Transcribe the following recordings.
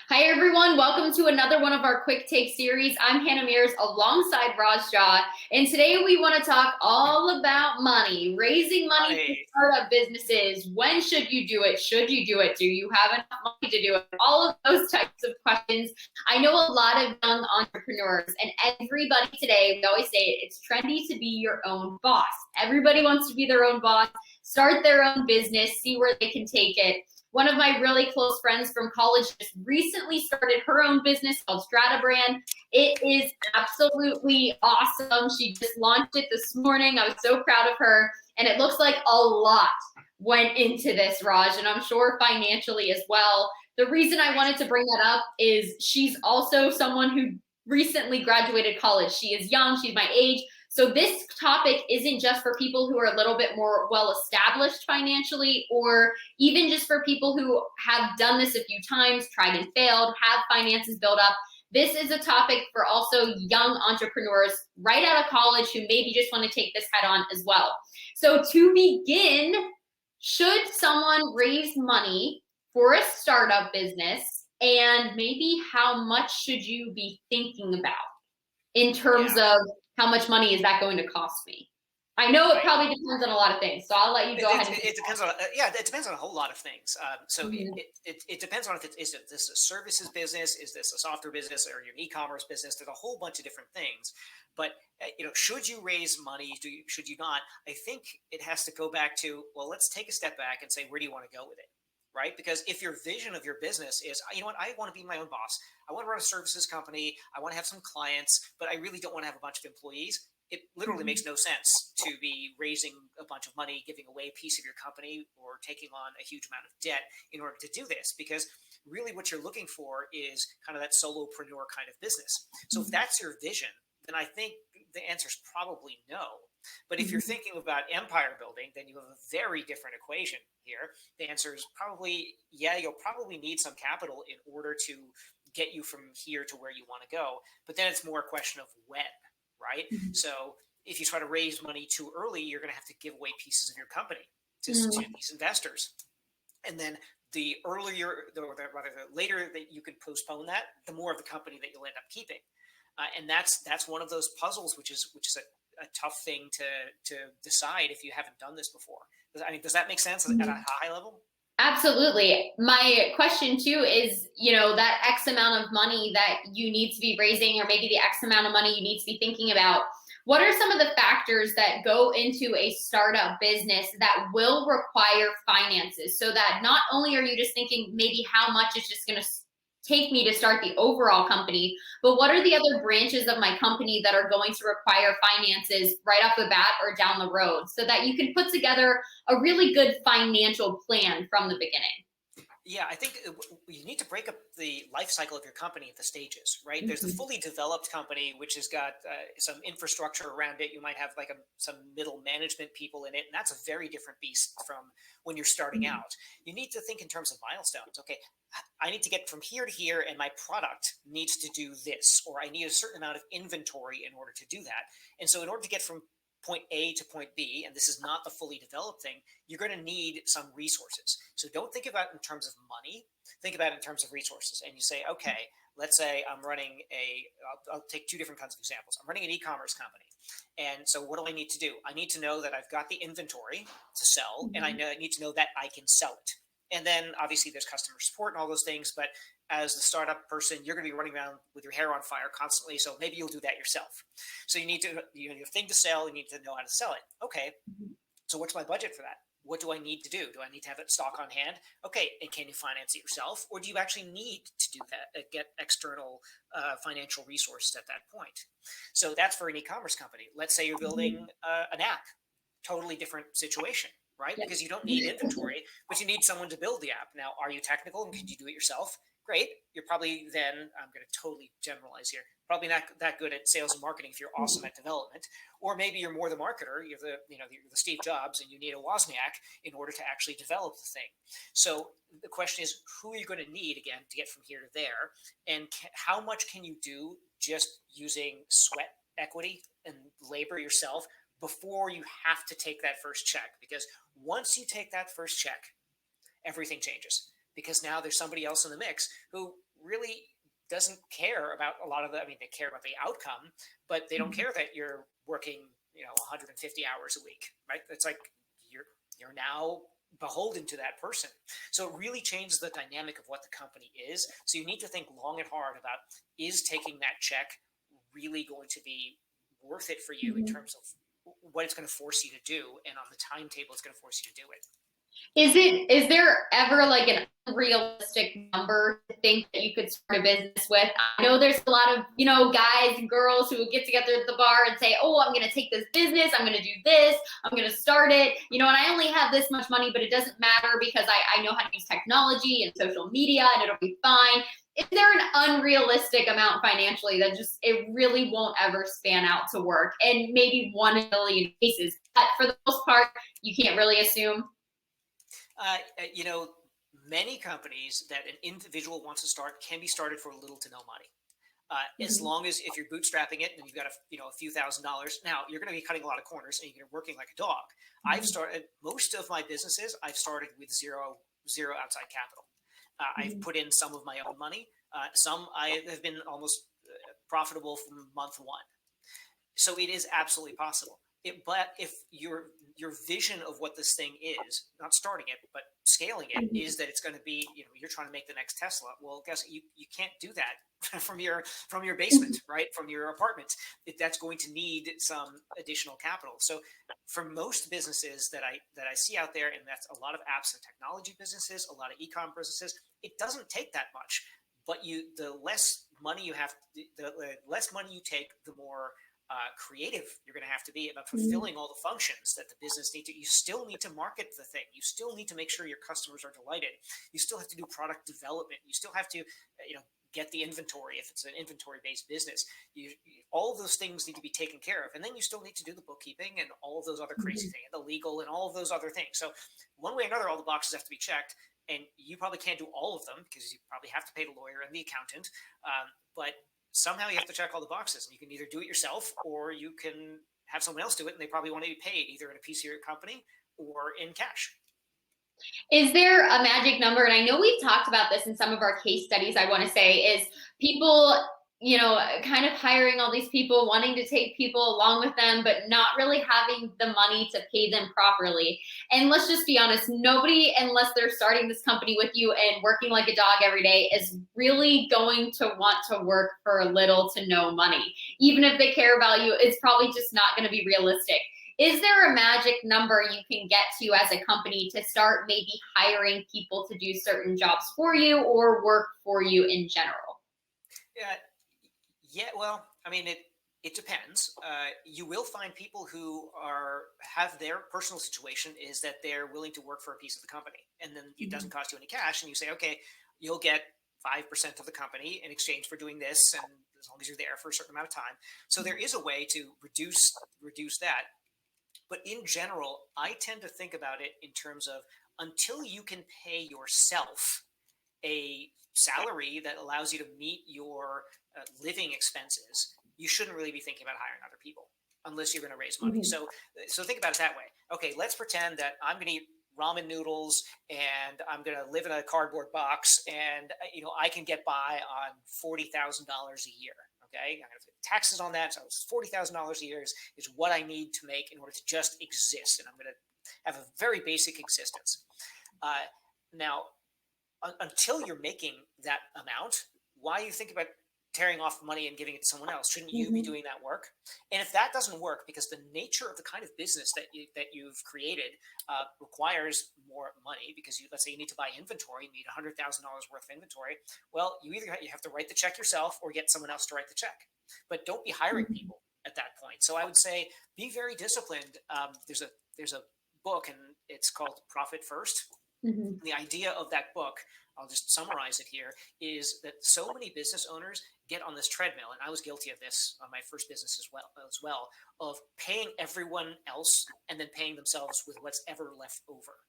Hi, everyone. Welcome to another one of our quick take series. I'm Hannah Mears alongside Raj Jha, and today we want to talk all about money, raising money for startup businesses. When should you do it? Should you do it? Do you have enough money to do it? All of those types of questions. I know a lot of young entrepreneurs, and everybody today, we always say it's trendy to be your own boss. Everybody wants to be their own boss, start their own business, see where they can take it. One of my really close friends from college just recently started her own business called Strata Brand. It is absolutely awesome. She just launched it this morning. I was so proud of her. And it looks like a lot went into this, Raj, and I'm sure financially as well. The reason I wanted to bring that up is she's also someone who recently graduated college. She is young, she's my age. So this topic isn't just for people who are a little bit more well-established financially, or even just for people who have done this a few times, tried and failed, have finances built up. This is a topic for also young entrepreneurs right out of college who maybe just want to take this head on as well. So to begin, should someone raise money for a startup business, and maybe how much should you be thinking about in terms of how much money is that going to cost me? I know it probably depends on a lot of things, so I'll let you go ahead. It depends on it depends on a whole lot of things. It depends on if is this a services business, is this a software business, or your e-commerce business? There's a whole bunch of different things. But should you raise money? Should you not? I think it has to go back to, well, let's take a step back and say, where do you want to go with it? Right? Because if your vision of your business is, you know what, I want to be my own boss. I want to run a services company. I want to have some clients, but I really don't want to have a bunch of employees. It literally makes no sense to be raising a bunch of money, giving away a piece of your company, or taking on a huge amount of debt in order to do this, because really what you're looking for is kind of that solopreneur kind of business. So if that's your vision, then I think the answer is probably no. But if you're thinking about empire building, then you have a very different equation here. The answer is probably, yeah, you'll probably need some capital in order to get you from here to where you want to go. But then it's more a question of when, right? So if you try to raise money too early, you're going to have to give away pieces of your company to these investors. And then the earlier, or rather the later that you can postpone that, the more of the company that you'll end up keeping. And that's one of those puzzles, which is a tough thing to decide if you haven't done this before. I mean, does that make sense at a high level? Absolutely. My question too is, that X amount of money that you need to be raising, or maybe the X amount of money you need to be thinking about. What are some of the factors that go into a startup business that will require finances, so that not only are you just thinking maybe how much it's just going to take me to start the overall company, but what are the other branches of my company that are going to require finances right off the bat or down the road, so that you can put together a really good financial plan from the beginning? Yeah, I think you need to break up the life cycle of your company into stages, right? There's the fully developed company, which has got some infrastructure around it. You might have like some middle management people in it, and that's a very different beast from when you're starting out. You need to think in terms of milestones. Okay, I need to get from here to here, and my product needs to do this, or I need a certain amount of inventory in order to do that. And so in order to get from point A to point B, and this is not the fully developed thing, you're going to need some resources. So don't think about it in terms of money, think about it in terms of resources. And you say, okay, let's say I'm running I'll take two different kinds of examples. I'm running an e-commerce company. And so what do I need to do? I need to know that I've got the inventory to sell, and I need to know that I can sell it. And then obviously there's customer support and all those things, but as the startup person, you're going to be running around with your hair on fire constantly. So maybe you'll do that yourself. So you need a thing to sell. You need to know how to sell it. Okay. So what's my budget for that? What do I need to do? Do I need to have it stock on hand? Okay. And can you finance it yourself? Or do you actually need to do that, get external financial resources at that point? So that's for an e-commerce company. Let's say you're building an app, totally different situation. Right? Because you don't need inventory, but you need someone to build the app. Now, are you technical and can you do it yourself? Great. You're probably then, I'm going to totally generalize here, probably not that good at sales and marketing if you're awesome at development. Or maybe you're more the marketer, you're the Steve Jobs, and you need a Wozniak in order to actually develop the thing. So the question is, who are you going to need, again, to get from here to there? And how much can you do just using sweat equity and labor yourself before you have to take that first check? Because once you take that first check, everything changes, because now there's somebody else in the mix who really doesn't care about a lot of the, I mean, they care about the outcome, but they don't care that you're working, 150 hours a week, right? It's like you're now beholden to that person. So it really changes the dynamic of what the company is. So you need to think long and hard about, is taking that check really going to be worth it for you in terms of what it's going to force you to do and on the timetable it's going to force you to do it. Is there ever like an unrealistic number to think that you could start a business with? I know there's a lot of, guys and girls who get together at the bar and say, oh, I'm going to take this business, I'm going to do this, I'm going to start it, and I only have this much money, but it doesn't matter because I know how to use technology and social media and it'll be fine. Is there an unrealistic amount financially that just, it really won't ever span out to work? And maybe 1 in a million cases, but for the most part, you can't really assume. Many companies that an individual wants to start can be started for little to no money. As long as if you're bootstrapping it and you've got a few $1,000s, now you're going to be cutting a lot of corners and you're working like a dog. I've started most of my businesses. I've started with zero outside capital. I've put in some of my own money. Some I have been almost profitable from month one. So it is absolutely possible. But if your vision of what this thing is, not starting it, but scaling it, is that it's going to be, you're trying to make the next Tesla. Well, guess you can't do that from your basement, right? From your apartment. That's going to need some additional capital. So for most businesses that I see out there, and that's a lot of apps and technology businesses, a lot of e-com businesses, it doesn't take that much. But the less money you have, the less money you take, the more creative you're going to have to be about fulfilling all the functions that the business needs to. You still need to market the thing. You still need to make sure your customers are delighted. You still have to do product development. You still have to, get the inventory if it's an inventory-based business. All of those things need to be taken care of, and then you still need to do the bookkeeping and all of those other crazy things, the legal and all of those other things. So one way or another, all the boxes have to be checked, and you probably can't do all of them because you probably have to pay the lawyer and the accountant. But somehow you have to check all the boxes, and you can either do it yourself or you can have someone else do it, and they probably want to be paid either in a piece of your company or in cash. Is there a magic number? And I know we've talked about this in some of our case studies, I want to say, is people, kind of hiring all these people, wanting to take people along with them, but not really having the money to pay them properly. And let's just be honest, nobody, unless they're starting this company with you and working like a dog every day, is really going to want to work for little to no money. Even if they care about you, it's probably just not going to be realistic. Is there a magic number you can get to as a company to start maybe hiring people to do certain jobs for you or work for you in general? Yeah. Well, I mean, it depends. You will find people who have their personal situation is that they're willing to work for a piece of the company, and then it doesn't cost you any cash, and you say, okay, you'll get 5% of the company in exchange for doing this, and as long as you're there for a certain amount of time. So there is a way to reduce that. But in general, I tend to think about it in terms of, until you can pay yourself a salary that allows you to meet your living expenses, you shouldn't really be thinking about hiring other people unless you're going to raise money. So think about it that way. Okay, let's pretend that I'm going to eat ramen noodles and I'm going to live in a cardboard box, and I can get by on $40,000 a year. Okay, I'm going to pay taxes on that. So $40,000 a year is what I need to make in order to just exist. And I'm going to have a very basic existence. Now, until you're making that amount, why do you think about tearing off money and giving it to someone else? Shouldn't you be doing that work? And if that doesn't work, because the nature of the kind of business that you've created requires more money, because let's say you need to buy inventory, you need $100,000 worth of inventory. Well, you have to write the check yourself or get someone else to write the check. But don't be hiring people at that point. So I would say be very disciplined. There's a book, and it's called Profit First. The idea of that book, I'll just summarize it here, is that so many business owners get on this treadmill, and I was guilty of this on my first business as well, of paying everyone else and then paying themselves with what's ever left over.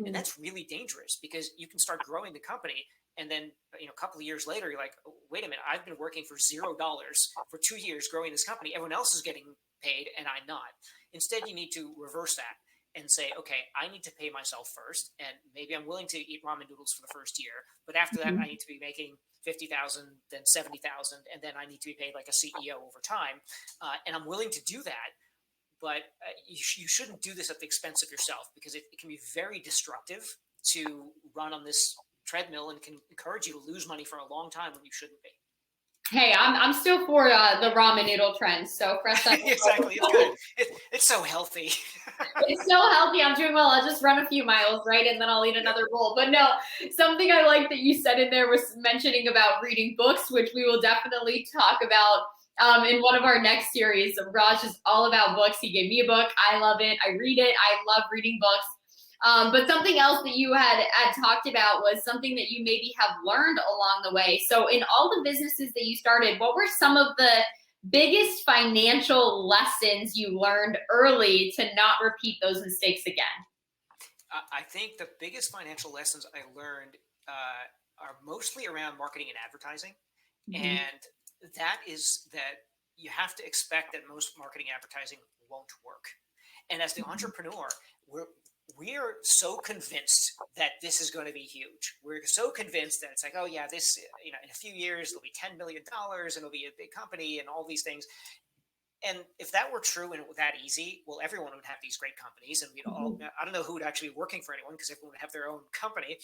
And that's really dangerous, because you can start growing the company, and then a couple of years later, you're like, oh, wait a minute, I've been working for $0 for 2 years growing this company. Everyone else is getting paid and I'm not. Instead, you need to reverse that and say, okay, I need to pay myself first, and maybe I'm willing to eat ramen noodles for the first year, but after that, I need to be making 50,000, then 70,000, and then I need to be paid like a CEO over time. And I'm willing to do that, but you shouldn't do this at the expense of yourself, because it can be very destructive to run on this treadmill and can encourage you to lose money for a long time when you shouldn't be. Hey, I'm still for the ramen noodle trend. So fresh up. Exactly, it's good. It's so healthy. It's so healthy. I'm doing well. I'll just run a few miles, right? And then I'll eat another bowl. But no, something I like that you said in there was mentioning about reading books, which we will definitely talk about in one of our next series. Raj is all about books. He gave me a book. I love it. I read it. I love reading books. But something else that you had talked about was something that you maybe have learned along the way. So in all the businesses that you started, what were some of the biggest financial lessons you learned early to not repeat those mistakes again? I think the biggest financial lessons I learned are mostly around marketing and advertising. Mm-hmm. And that is that you have to expect that most marketing advertising won't work. And as the entrepreneur, we are so convinced that this is going to be huge. We're so convinced that it's like, oh yeah, this, in a few years, it'll be $10 million and it'll be a big company and all these things. And if that were true and it were that easy, well, everyone would have these great companies, and we'd all, I don't know who would actually be working for anyone, because everyone would have their own company.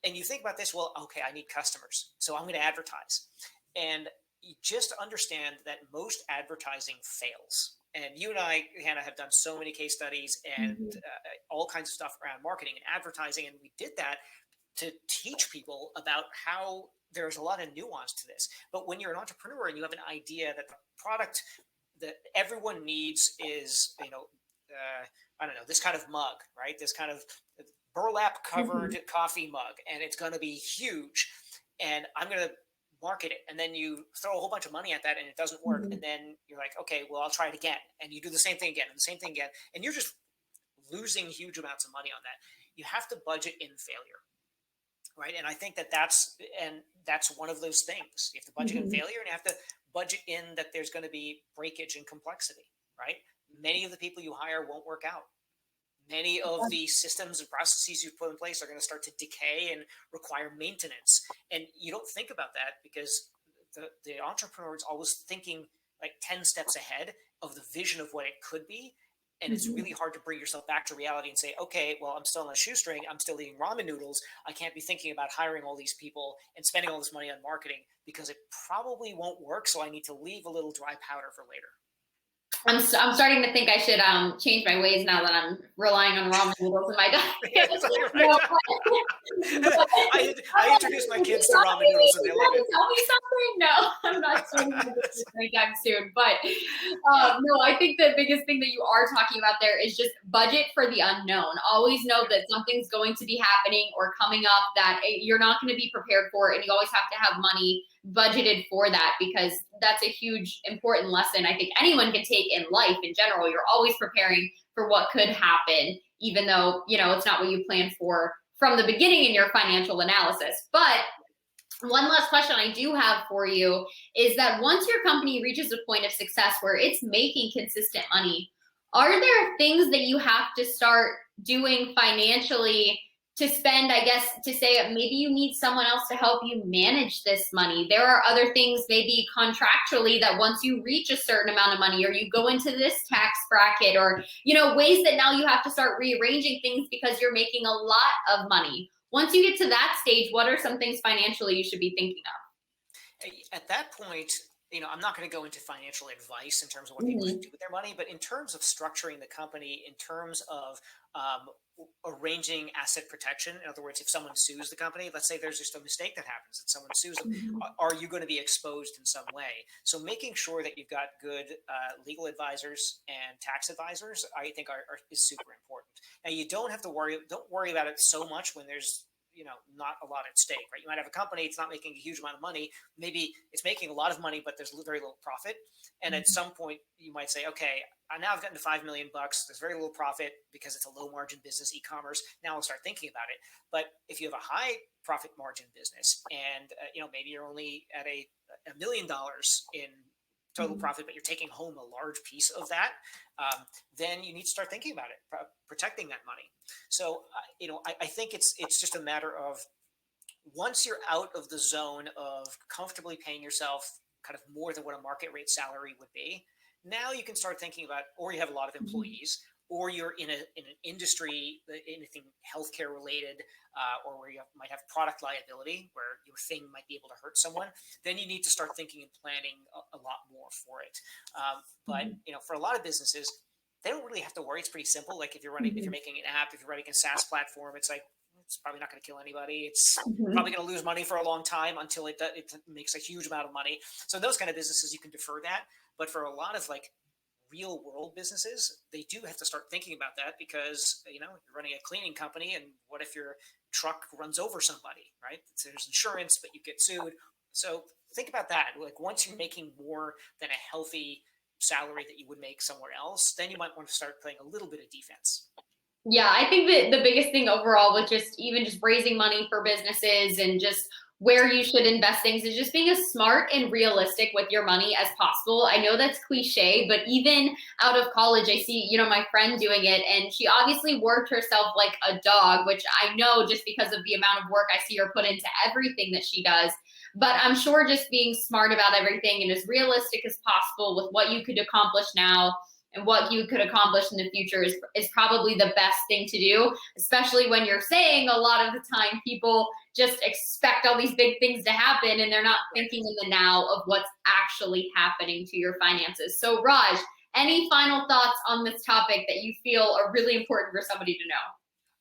And you think about this, well, okay, I need customers, so I'm going to advertise. And you just understand that most advertising fails. And you and I, Hannah, have done so many case studies and all kinds of stuff around marketing and advertising. And we did that to teach people about how there's a lot of nuance to this. But when you're an entrepreneur and you have an idea that the product that everyone needs is, I don't know, this kind of mug, right? This kind of burlap covered coffee mug, and it's going to be huge. And I'm going to market it, and then you throw a whole bunch of money at that and it doesn't work, and then you're like, okay, well, I'll try it again, and you do the same thing again and the same thing again, and you're just losing huge amounts of money on that. You have to budget in failure, right? And I think that's one of those things. You have to budget in failure, and you have to budget in that there's going to be breakage and complexity, right? Many of the people you hire won't work out. Many of the systems and processes you've put in place are going to start to decay and require maintenance. And you don't think about that because the entrepreneur is always thinking like 10 steps ahead of the vision of what it could be. And it's really hard to bring yourself back to reality and say, okay, well, I'm still on a shoestring. I'm still eating ramen noodles. I can't be thinking about hiring all these people and spending all this money on marketing because it probably won't work. So I need to leave a little dry powder for later. I'm starting to think I should change my ways now that I'm relying on ramen noodles in my diet. I introduced my kids to ramen noodles and they love it. Tell me something? No, I'm not saying this anytime soon. But no, I think the biggest thing that you are talking about there is just budget for the unknown. Always know that something's going to be happening or coming up that you're not going to be prepared for, and you always have to have money budgeted for that, because that's a huge important lesson I think anyone can take in life in general. You're always preparing for what could happen, even though it's not what you planned for from the beginning in your financial analysis. But one last question I do have for you is that once your company reaches a point of success where it's making consistent money, are there things that you have to start doing financially to spend, I guess, to say maybe you need someone else to help you manage this money? There are other things maybe contractually that once you reach a certain amount of money, or you go into this tax bracket, or ways that now you have to start rearranging things because you're making a lot of money. Once you get to that stage, what are some things financially you should be thinking of? At that point, I'm not going to go into financial advice in terms of what people should do with their money, but in terms of structuring the company, in terms of arranging asset protection. In other words, if someone sues the company, let's say there's just a mistake that happens and someone sues them, are you going to be exposed in some way? So making sure that you've got good legal advisors and tax advisors, I think is super important. Now, you don't worry about it so much when there's not a lot at stake, right? You might have a company, it's not making a huge amount of money. Maybe it's making a lot of money, but there's very little profit. And at some point you might say, okay, now I've gotten to $5 million. There's very little profit because it's a low margin business, e-commerce. Now I'll start thinking about it. But if you have a high profit margin business and, maybe you're only at $1 million in total profit, but you're taking home a large piece of that, then you need to start thinking about it, protecting that money. So, I think it's just a matter of once you're out of the zone of comfortably paying yourself kind of more than what a market rate salary would be, now you can start thinking about, or you have a lot of employees, or you're in an industry, anything healthcare related, or where you might have product liability, where your thing might be able to hurt someone, then you need to start thinking and planning a lot more for it. But for a lot of businesses, they don't really have to worry. It's pretty simple. Like if you're making an app, if you're running a SaaS platform, it's like, it's probably not going to kill anybody. It's probably going to lose money for a long time until it makes a huge amount of money. So those kind of businesses, you can defer that. But for a lot of like real world businesses, they do have to start thinking about that, because you're running a cleaning company, and what if your truck runs over somebody, right? So there's insurance, but you get sued. So think about that. Like once you're making more than a healthy salary that you would make somewhere else, then you might want to start playing a little bit of defense. Yeah, I think that the biggest thing overall with just raising money for businesses and just where you should invest things is just being as smart and realistic with your money as possible. I know that's cliche, but even out of college, I see, my friend doing it, and she obviously worked herself like a dog, which I know just because of the amount of work I see her put into everything that she does. But I'm sure just being smart about everything and as realistic as possible with what you could accomplish now and what you could accomplish in the future is probably the best thing to do, especially when you're saying a lot of the time people just expect all these big things to happen and they're not thinking in the now of what's actually happening to your finances. So Raj, any final thoughts on this topic that you feel are really important for somebody to know?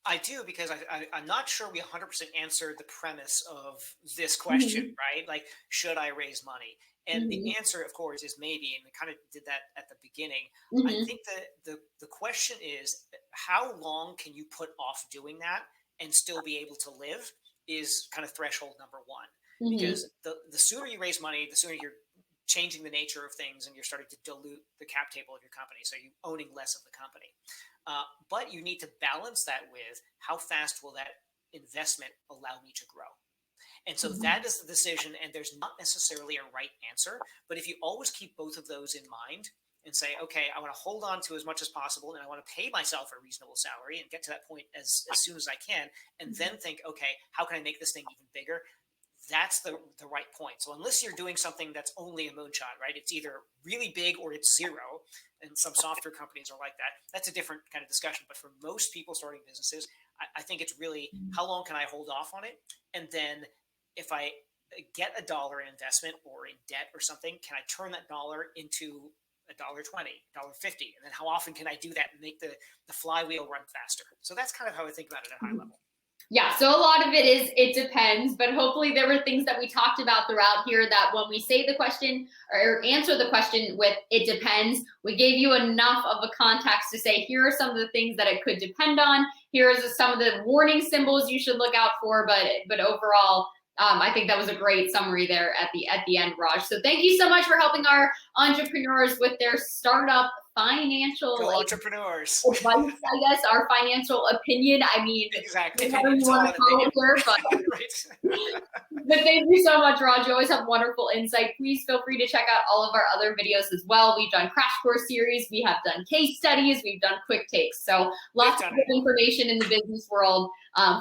I do, because I'm not sure we 100% answered the premise of this question, right? Like, should I raise money? And the answer, of course, is maybe, and we kind of did that at the beginning. I think that the question is, how long can you put off doing that and still be able to live, is kind of threshold number one. Because the sooner you raise money, the sooner you're changing the nature of things and you're starting to dilute the cap table of your company. So you're owning less of the company. But you need to balance that with how fast will that investment allow me to grow. And so that is the decision, and there's not necessarily a right answer. But if you always keep both of those in mind and say, okay, I want to hold on to as much as possible, and I want to pay myself a reasonable salary and get to that point as soon as I can, and then think, okay, how can I make this thing even bigger? That's the right point. So unless you're doing something that's only a moonshot, right? It's either really big or it's zero. And some software companies are like that. That's a different kind of discussion. But for most people starting businesses, I think it's really, how long can I hold off on it? And then if I get $1 in investment or in debt or something, can I turn that dollar into $1.20, $1.50? And then how often can I do that and make the flywheel run faster? So that's kind of how I think about it at high level. Yeah, so a lot of it is, it depends, but hopefully there were things that we talked about throughout here that when we say the question or answer the question with it depends, we gave you enough of a context to say, here are some of the things that it could depend on. Here are some of the warning symbols you should look out for, but overall, I think that was a great summary there at the end, Raj. So thank you so much for helping our entrepreneurs with their startup financial entrepreneurs advice, I guess, our financial opinion. I mean, exactly. Whatever you want to call it here, but thank you so much, Raj. You always have wonderful insight. Please feel free to check out all of our other videos as well. We've done crash course series, we have done case studies, we've done quick takes. So lots of good information in the business world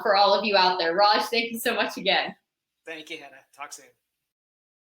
for all of you out there. Raj, thank you so much again. Thank you, Hannah. Talk soon.